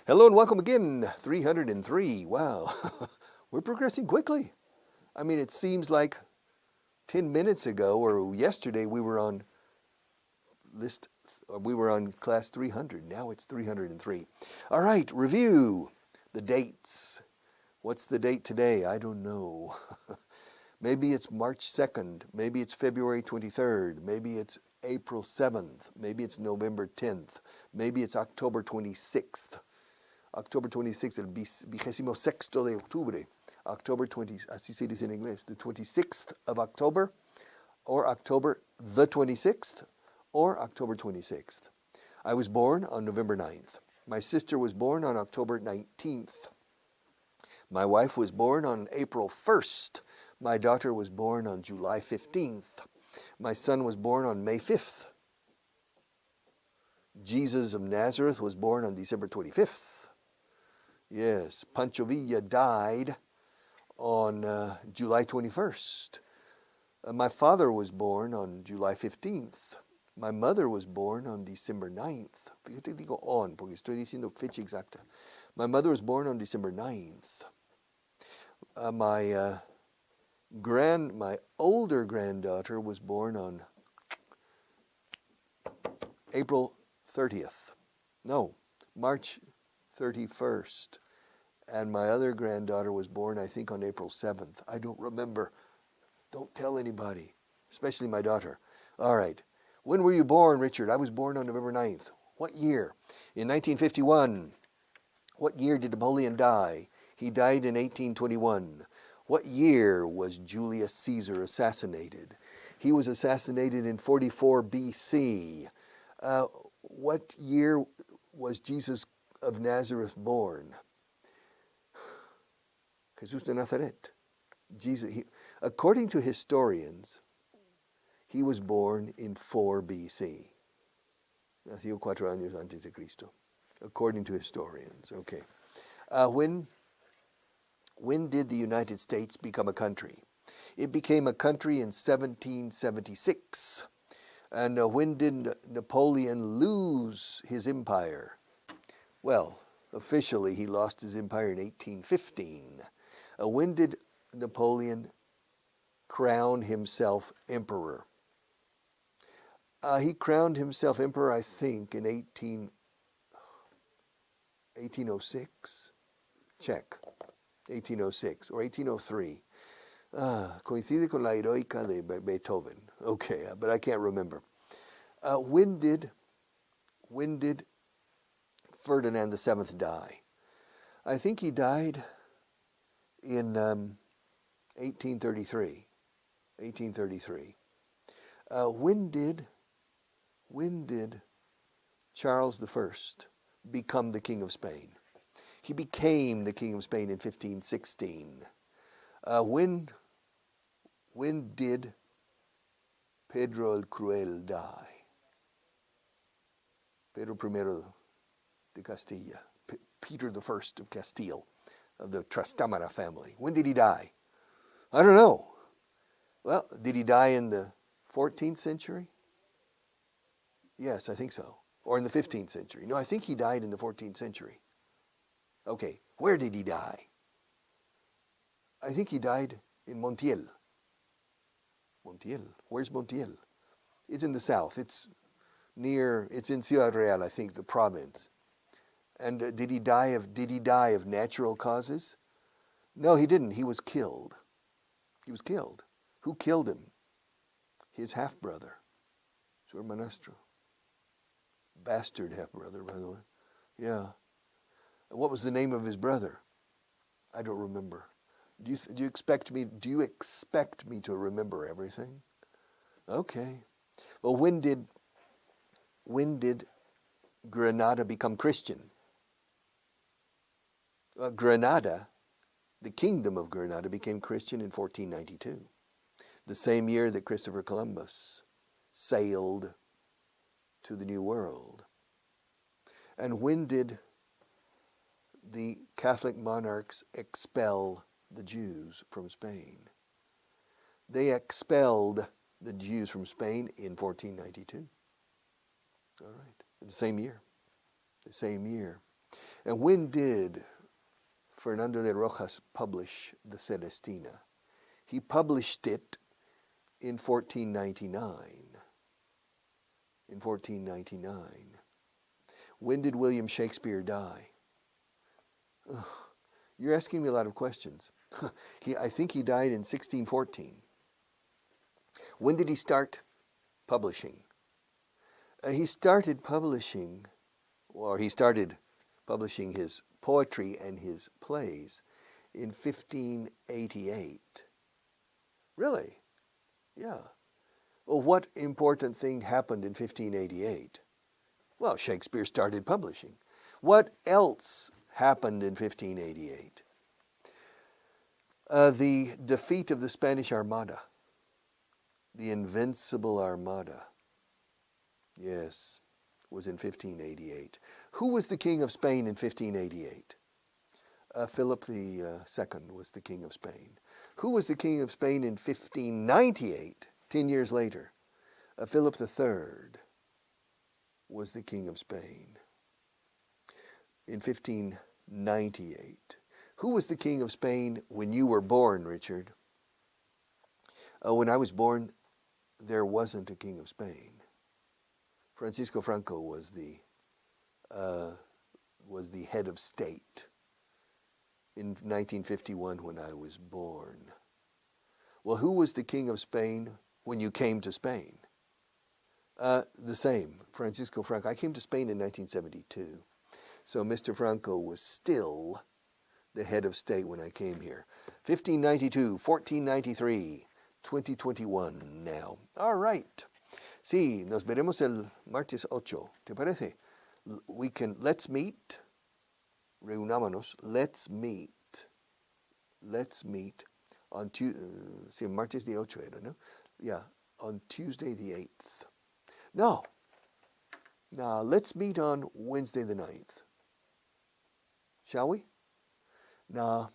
Hello and welcome again, 303. Wow, we're progressing quickly. I mean, it seems like 10 minutes ago or yesterday we were on class 300. Now it's 303. All right, review the dates. What's the date today? I don't know. Maybe it's March 2nd. Maybe it's February 23rd. Maybe it's April 7th. Maybe it's November 10th. Maybe it's October 26th. October 26th, el 26º de octubre. October 20, así se dice en inglés, the 26th of October, or October the 26th, or October 26th. I was born on November 9th. My sister was born on October 19th. My wife was born on April 1st. My daughter was born on July 15th. My son was born on May 5th. Jesus of Nazareth was born on December 25th. Yes, Pancho Villa died on July 21st. My father was born on July 15th. My mother was born on December 9th. Fíjate que digo on, porque estoy diciendo fecha exacta. My mother was born on December 9th. My older granddaughter was born on April 30th. No, March 31st. And my other granddaughter was born, I think, on April 7th. I don't remember. Don't tell anybody, especially my daughter. All right. When were you born, Richard? I was born on November 9th. What year? In 1951. What year did Napoleon die? He died in 1821. What year was Julius Caesar assassinated? He was assassinated in 44 BC. What year was Jesus of Nazareth born? Jesús de Nazaret. Jesus, according to historians, he was born in 4 BC. Nació 4 años antes de Cristo. According to historians, okay. When did the United States become a country? It became a country in 1776. And when did Napoleon lose his empire? Well, officially he lost his empire in 1815. When did Napoleon crown himself emperor? He crowned himself emperor, I think, in 1806. Check. 1806 or 1803. Coincide con la heroica de Beethoven. Okay, but I can't remember. When did Ferdinand VII die? I think he died in 1833. 1833. When did Charles I become the King of Spain? He became the King of Spain in 1516. When did Pedro el Cruel die? Pedro I de Castilla. Peter I of Castile, of the Trastámara family. When did he die? I don't know. Well, did he die in the 14th century? Yes, I think so. Or in the 15th century. No, I think he died in the 14th century. Okay, where did he die? I think he died in Montiel. Montiel. Where's Montiel? It's in the south. It's in Ciudad Real, I think, the province. And did he die of natural causes? No, he didn't. He was killed. He was killed. Who killed him? His half-brother, su hermanastro. Bastard half-brother, by the way. Yeah. And what was the name of his brother? I don't remember. Do you expect me to remember everything? Okay. Well, when did Granada become Christian? Granada, the kingdom of Granada, became Christian in 1492, the same year that Christopher Columbus sailed to the New World. And when did the Catholic monarchs expel the Jews from Spain? They expelled the Jews from Spain in 1492. All right, the same year. The same year. And when did Fernando de Rojas publish the Celestina? He published it in 1499. In 1499. When did William Shakespeare die? Ugh, you're asking me a lot of questions. I think he died in 1614. When did he start publishing? He started publishing his poetry and his plays in 1588. Really? Yeah. Well, what important thing happened in 1588? Well, Shakespeare started publishing. What else happened in 1588? The defeat of the Spanish Armada. The Invincible Armada. Yes, was in 1588. Who was the king of Spain in 1588? Philip II was the king of Spain. Who was the king of Spain in 1598, 10 years later? Philip III was the king of Spain. In 1598. Who was the king of Spain when you were born, Richard? When I was born, there wasn't a king of Spain. Francisco Franco was the head of state in 1951 when I was born. Well, who was the king of Spain when you came to Spain? The same, Francisco Franco. I came to Spain in 1972. So Mr. Franco was still the head of state when I came here. 1592, 1493, 2021 now. All right. Sí, nos veremos el martes 8. ¿Te parece? Let's meet. Reunámonos. Let's meet on sí, martes the 8 era, ¿no? Yeah, on Tuesday the 8th. No, let's meet on Wednesday the 9th. Shall we? No,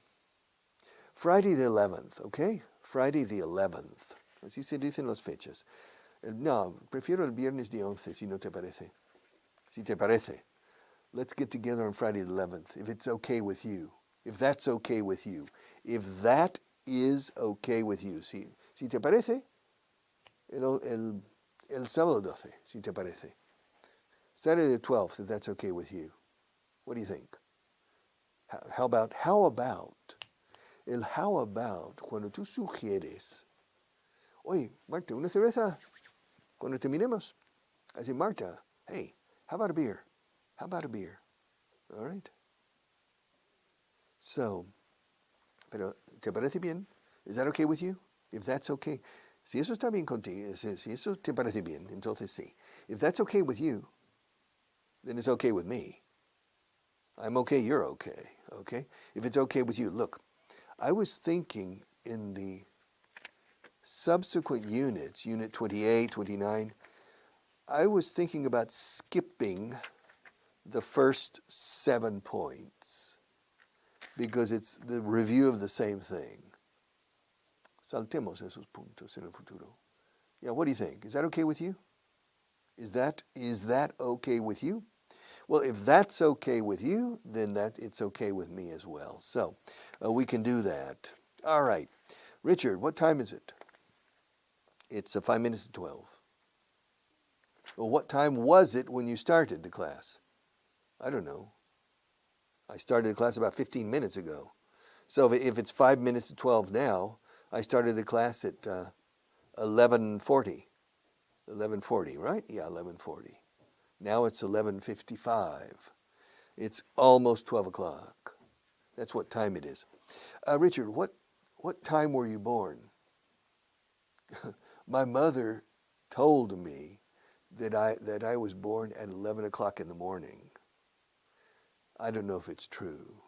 Friday the 11th, okay? Friday the 11th. Así se dicen las fechas. No, prefiero el viernes de 11, si no te parece. Si te parece. Let's get together on Friday the 11th, if it's okay with you. If that's okay with you. If that is okay with you. Si te parece, el sábado 12, si te parece. Saturday the 12th, if that's okay with you. What do you think? How about cuando tú sugieres, oye, Marta, una cerveza cuando terminemos? I say, Marta, hey, how about a beer? How about a beer? All right. So, pero, ¿te parece bien? Is that okay with you? If that's okay. Si eso está bien contigo, si eso te parece bien, entonces sí. If that's okay with you, then it's okay with me. I'm okay, you're okay. Okay? If it's okay with you, look, I was thinking in the subsequent units, unit 28, 29, I was thinking about skipping the first 7 points because it's the review of the same thing. Saltemos esos puntos en el futuro. Yeah, what do you think? Is that okay with you? Is that okay with you? Well, if that's okay with you, then it's okay with me as well. So we can do that. All right. Richard, what time is it? It's 5 minutes to 12. Well, what time was it when you started the class? I don't know. I started the class about 15 minutes ago. So if it's 5 minutes to 12 now, I started the class at 11:40. 11:40, right? Yeah, 11:40. Now it's 11:55. It's almost 12 o'clock. That's what time it is. Richard, what time were you born? My mother told me that I was born at 11 o'clock in the morning. I don't know if it's true.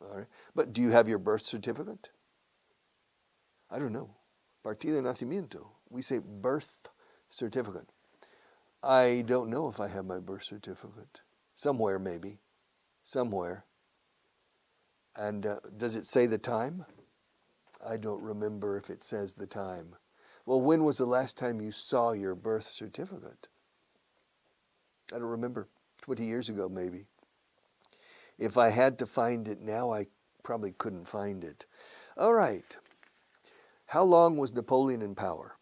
All right. But do you have your birth certificate? I don't know. Partida de nacimiento. We say birth certificate. I don't know if I have my birth certificate. Somewhere, maybe. Somewhere. And does it say the time? I don't remember if it says the time. Well, when was the last time you saw your birth certificate? I don't remember. 20 years ago, maybe. If I had to find it now, I probably couldn't find it. All right. How long was Napoleon in power?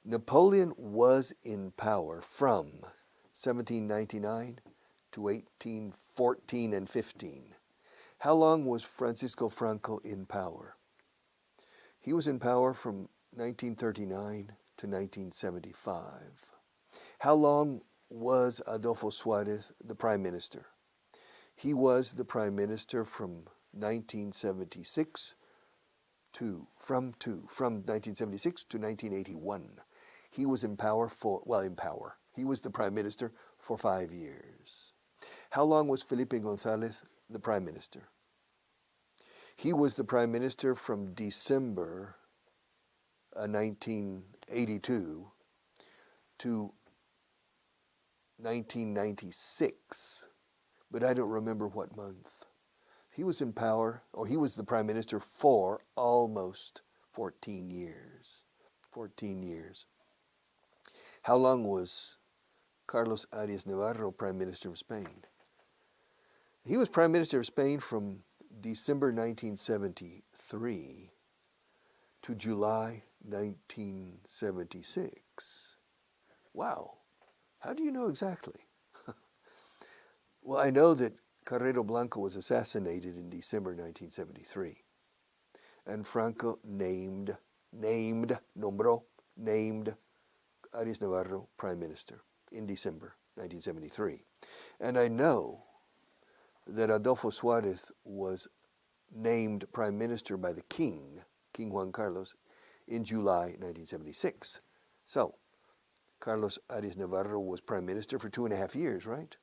Napoleon was in power from 1799 to 1814 and 15. How long was Francisco Franco in power? He was in power from 1939 to 1975. How long was Adolfo Suarez the Prime Minister? He was the Prime Minister from 1976 from 1976 to 1981. He was in power he was the Prime Minister for 5 years. How long was Felipe González the Prime Minister? He was the Prime Minister from December 1982 to 1996, but I don't remember what month. He was in power, or he was the Prime Minister for almost 14 years. 14 years. How long was Carlos Arias Navarro Prime Minister of Spain? He was Prime Minister of Spain from December 1973 to July 1976. Wow. How do you know exactly? Well, I know that Carrero Blanco was assassinated in December 1973. And Franco named Arias Navarro Prime Minister in December 1973. And I know that Adolfo Suarez was named Prime Minister by the King Juan Carlos, in July 1976. So, Carlos Arias Navarro was Prime Minister for 2.5 years, right?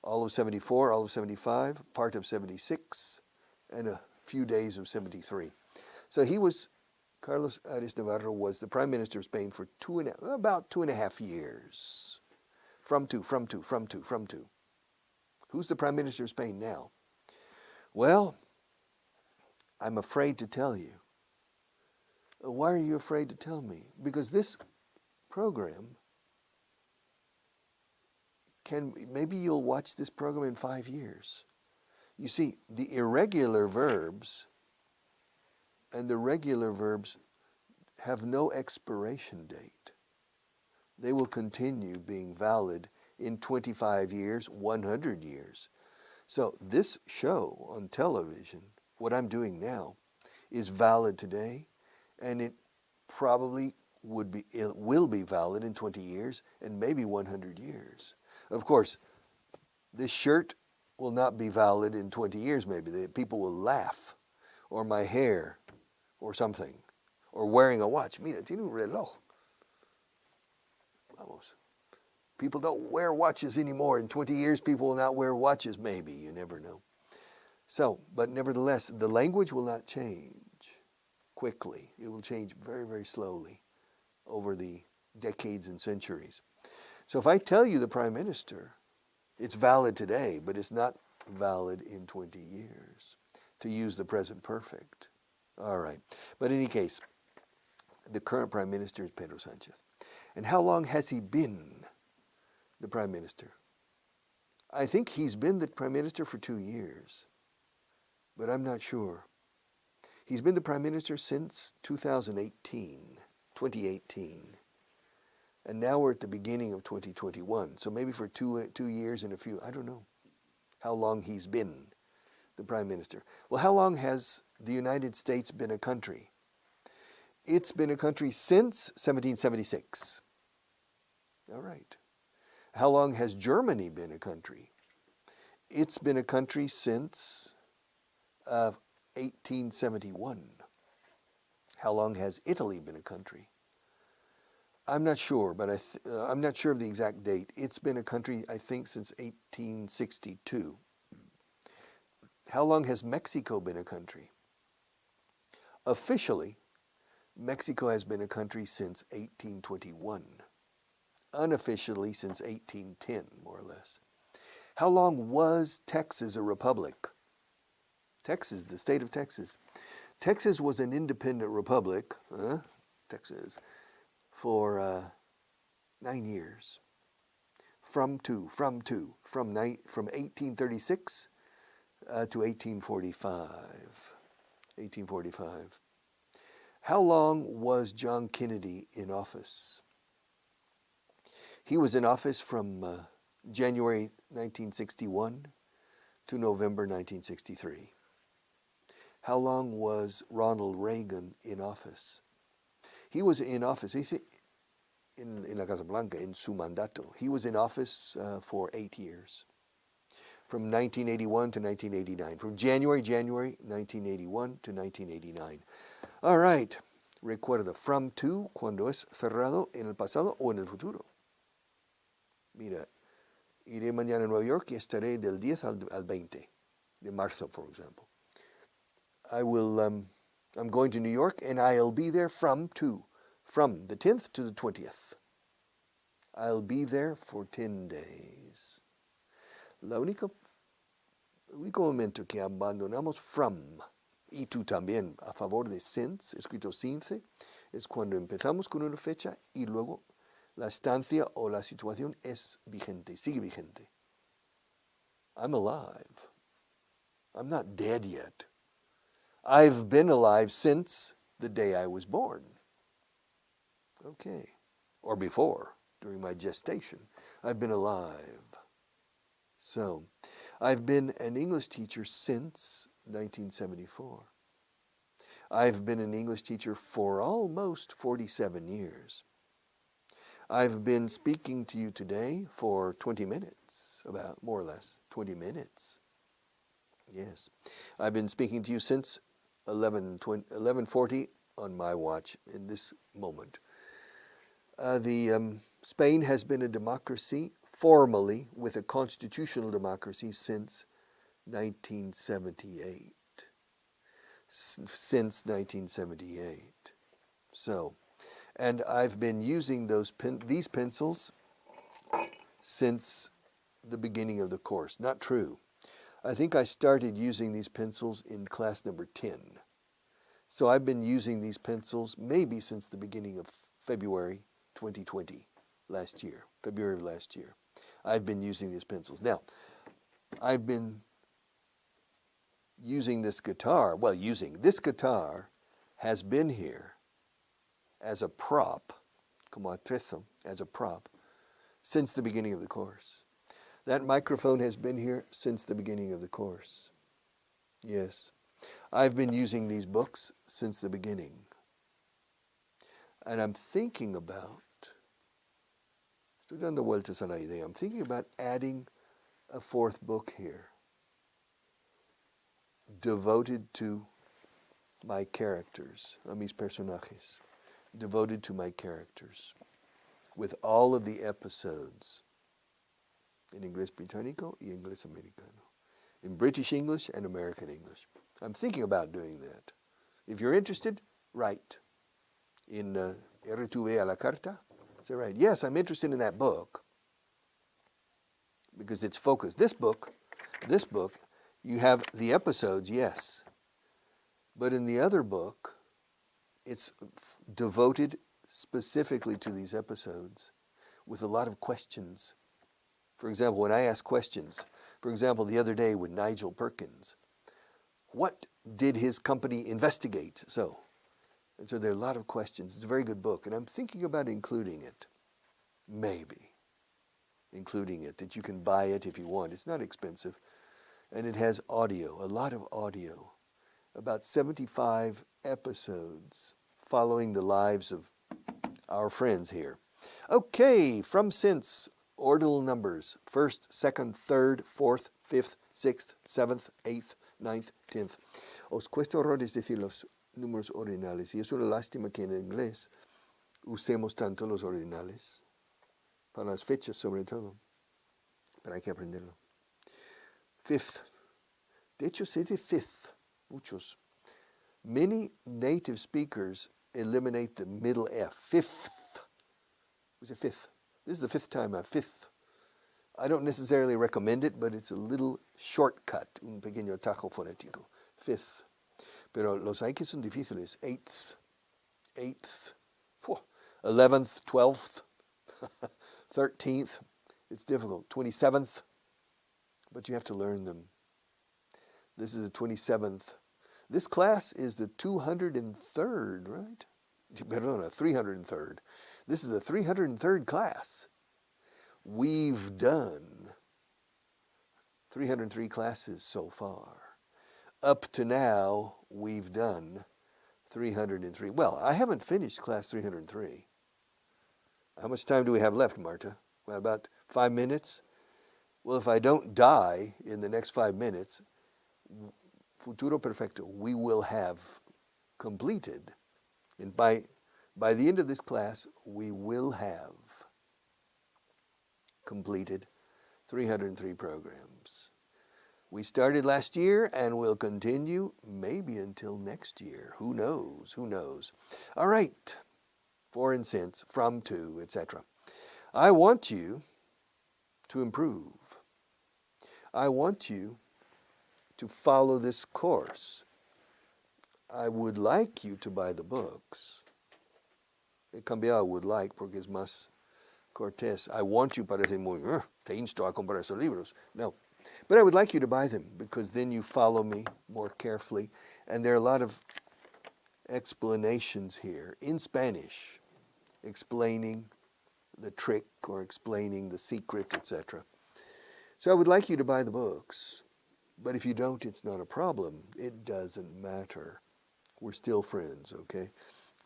All of 74, all of 75, part of 76, and a few days of 73. So Carlos Arias Navarro was the Prime Minister of Spain for about 2.5 years. From two. Who's the Prime Minister of Spain now? Well, I'm afraid to tell you. Why are you afraid to tell me? Because this program maybe you'll watch this program in 5 years. You see, the irregular verbs and the regular verbs have no expiration date. They will continue being valid in 25 years, 100 years. So this show on television, what I'm doing now, is valid today, and it probably will be valid in 20 years and maybe 100 years. Of course, this shirt will not be valid in 20 years maybe. People will laugh, or my hair, or something, or wearing a watch. Mira, tiene un reloj. Vamos. People don't wear watches anymore. In 20 years, people will not wear watches maybe. You never know. So, but nevertheless, the language will not change quickly. It will change very, very slowly over the decades and centuries. So if I tell you the Prime Minister, it's valid today, but it's not valid in 20 years, to use the present perfect. All right. But in any case, the current Prime Minister is Pedro Sanchez. And how long has he been the Prime Minister? I think he's been the Prime Minister for 2 years, but I'm not sure. He's been the Prime Minister since 2018. And now we're at the beginning of 2021. So maybe for two years and I don't know how long he's been the Prime Minister. Well, how long has the United States been a country? It's been a country since 1776. All right. How long has Germany been a country? It's been a country since 1871. How long has Italy been a country? I'm not sure, but I'm not sure of the exact date. It's been a country, I think, since 1862. How long has Mexico been a country? Officially, Mexico has been a country since 1821. Unofficially, since 1810, more or less. How long was Texas a republic? Texas, the state of Texas. Texas was an independent republic, Texas, for 9 years. From 1836 to 1845. How long was John Kennedy in office? He was in office from January 1961 to November 1963. How long was Ronald Reagan in office? He was in office, in La Casa Blanca, in su mandato. He was in office for 8 years, from 1981 to 1989, from January 1981 to 1989. All right, recuerda, from to, cuando es cerrado, en el pasado o en el futuro. Mira, iré mañana a Nueva York y estaré del 10 al 20 de marzo, for example. I'm going to New York and I'll be there from the 10th to the 20th. I'll be there for 10 days. El único momento que abandonamos from, y tú también, a favor de since, escrito since, es cuando empezamos con una fecha y luego la estancia o la situación es vigente, sigue vigente. I'm alive. I'm not dead yet. I've been alive since the day I was born. Okay. Or before, during my gestation. I've been alive. So, I've been an English teacher since 1974. I've been an English teacher for almost 47 years. I've been speaking to you today for 20 minutes, about more or less 20 minutes. Yes. I've been speaking to you since 11:40 on my watch in this moment. Spain has been a democracy formally with a constitutional democracy since 1978. Since 1978. So, and I've been using these pencils since the beginning of the course. Not true. I think I started using these pencils in class number 10. So I've been using these pencils maybe since the beginning of February 2020, February of last year. I've been using these pencils. Now, I've been using this guitar. This guitar has been here as a prop, como atrezo, as a prop, since the beginning of the course. That microphone has been here since the beginning of the course. Yes. I've been using these books since the beginning. And I'm thinking about, estoy dando vueltas a la idea, I'm thinking about adding a fourth book here, devoted to my characters, a mis personajes, devoted to my characters, with all of the episodes in Inglés Británico y Inglés Americano, in British English and American English. I'm thinking about doing that. If you're interested, write. In R2V a la carta, say right. Yes, I'm interested in that book because it's focused. This book, you have the episodes, yes. But in the other book, it's devoted specifically to these episodes with a lot of questions. For example, when I ask questions, for example, the other day with Nigel Perkins, what did his company investigate? And so there are a lot of questions. It's a very good book, and I'm thinking about including it. Maybe. Including it, that you can buy it if you want. It's not expensive. And it has audio, a lot of audio. About 75 episodes following the lives of our friends here. Okay, from since, ordinal numbers. 1st, 2nd, 3rd, 4th, 5th, 6th, 7th, 8th, 9th, 10th. Os cuesta horrores decir los números ordinales, y es una lástima que en inglés usemos tanto los ordinales, para las fechas sobre todo, pero hay que aprenderlo. 5th. De hecho, se dice 5th, muchos. Many native speakers eliminate the middle F. 5th. Who's a 5th? This is the 5th time 5th. I don't necessarily recommend it, but it's a little shortcut, un pequeño atajo fonético. fifth. Pero los hay que son difíciles. Eighth, 11th, 12th, 13th. It's difficult. 27th, but you have to learn them. This is the 27th. This class is the 203rd, right? Perdona, 303rd. This is the 303rd class. We've done 303 classes so far. Up to now, we've done 303. Well, I haven't finished class 303. How much time do we have left, Marta? Well, about 5 minutes? Well, if I don't die in the next 5 minutes, futuro perfecto, we will have completed. And by the end of this class, we will have completed 303 programs. We started last year and will continue maybe until next year. Who knows? Who knows? All right. For and since, from, to, etc. I want you to improve. I want you to follow this course. I would like you to buy the books. He cambiado would like porque es más cortés. I want you parece muy, te insto a comprar esos libros. No. But I would like you to buy them because then you follow me more carefully. And there are a lot of explanations here in Spanish, explaining the trick or explaining the secret, etc. So I would like you to buy the books. But if you don't, it's not a problem. It doesn't matter. We're still friends, okay?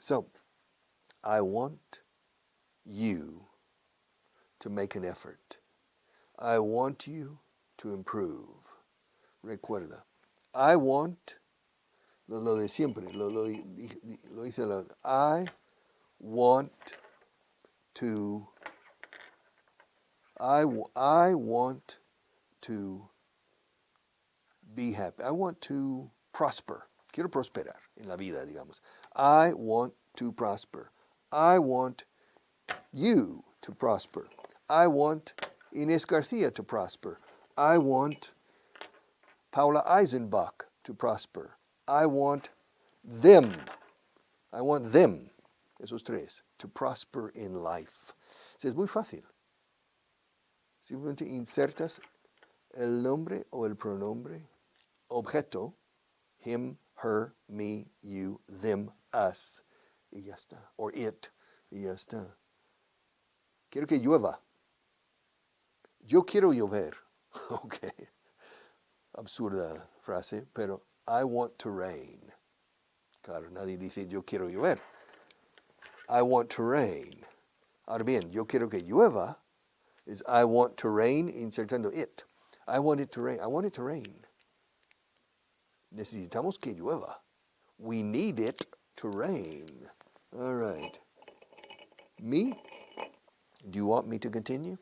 So I want you to make an effort. I want you to improve. Recuerda, I want, lo de siempre, lo hice la, I want to, I want to be happy. I want to prosper. Quiero prosperar en la vida, digamos. I want to prosper. I want you to prosper. I want Inés Garcia to prosper. I want Paula Eisenbach to prosper. I want them, esos tres, to prosper in life. Es muy fácil. Simplemente insertas el nombre o el pronombre, objeto, him, her, me, you, them, us, y ya está. Or it, y ya está. Quiero que llueva. Yo quiero llover. Okay. Absurda frase, pero I want to rain. Claro, nadie dice yo quiero llover. I want to rain. Ahora bien, yo quiero que llueva is I want to rain insertando it. I want it to rain. I want it to rain. Necesitamos que llueva. We need it to rain. All right. Me? Do you want me to continue?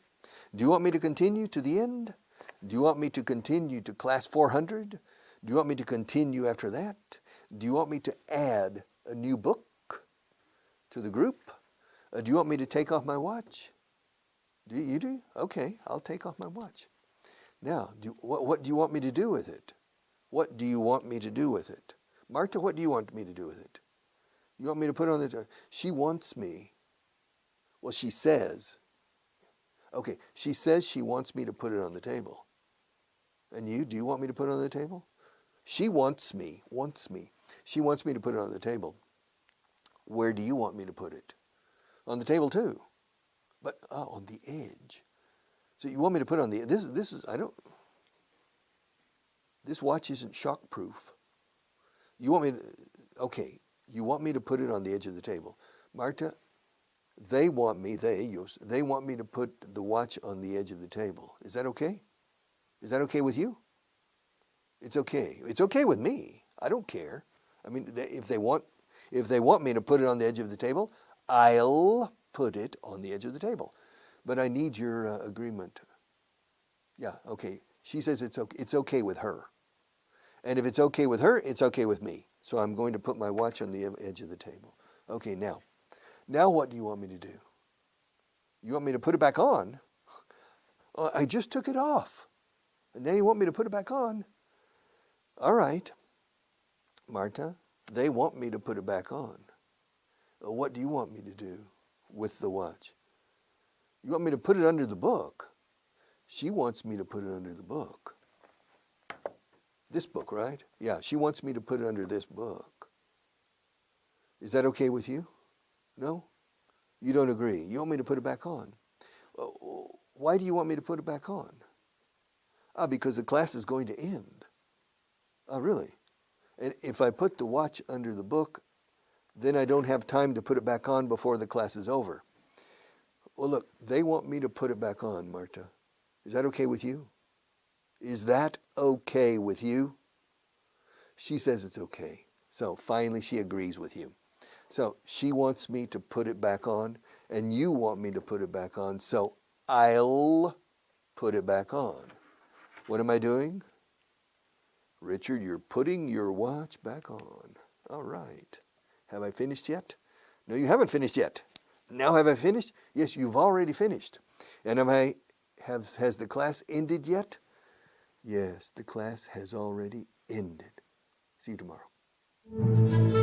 Do you want me to continue to the end? Do you want me to continue to class 400? Do you want me to continue after that? Do you want me to add a new book to the group? Do you want me to take off my watch? You do? Okay, I'll take off my watch. Now, what do you want me to do with it? What do you want me to do with it? Marta, what do you want me to do with it? You want me to put it on the... She wants me. Well, she says. Okay, she says she wants me to put it on the table. And you, do you want me to put it on the table? She wants me. She wants me to put it on the table. Where do you want me to put it? On the table too. But on the edge. So you want me to put it on the... This is, I don't... This watch isn't shockproof. You want me to... Okay, you want me to put it on the edge of the table. Marta, they want me to put the watch on the edge of the table. Is that okay? Is that okay with you? It's okay. It's okay with me. I don't care. I mean, if they want me to put it on the edge of the table, I'll put it on the edge of the table. But I need your agreement. Yeah, okay. She says it's okay. It's okay with her. And if it's okay with her, it's okay with me. So I'm going to put my watch on the edge of the table. Okay, now what do you want me to do? You want me to put it back on? I just took it off. And now you want me to put it back on? All right. Marta, they want me to put it back on. What do you want me to do with the watch? You want me to put it under the book? She wants me to put it under the book. This book, right? Yeah, she wants me to put it under this book. Is that okay with you? No? You don't agree. You want me to put it back on. Why do you want me to put it back on? Because the class is going to end. Oh, really? And if I put the watch under the book, then I don't have time to put it back on before the class is over. Well, look, they want me to put it back on, Marta. Is that okay with you? Is that okay with you? She says it's okay. So finally she agrees with you. So she wants me to put it back on, and you want me to put it back on, so I'll put it back on. What am I doing? Richard, you're putting your watch back on. All right. Have I finished yet? No, you haven't finished yet. Now have I finished? Yes, you've already finished. And has the class ended yet? Yes, the class has already ended. See you tomorrow.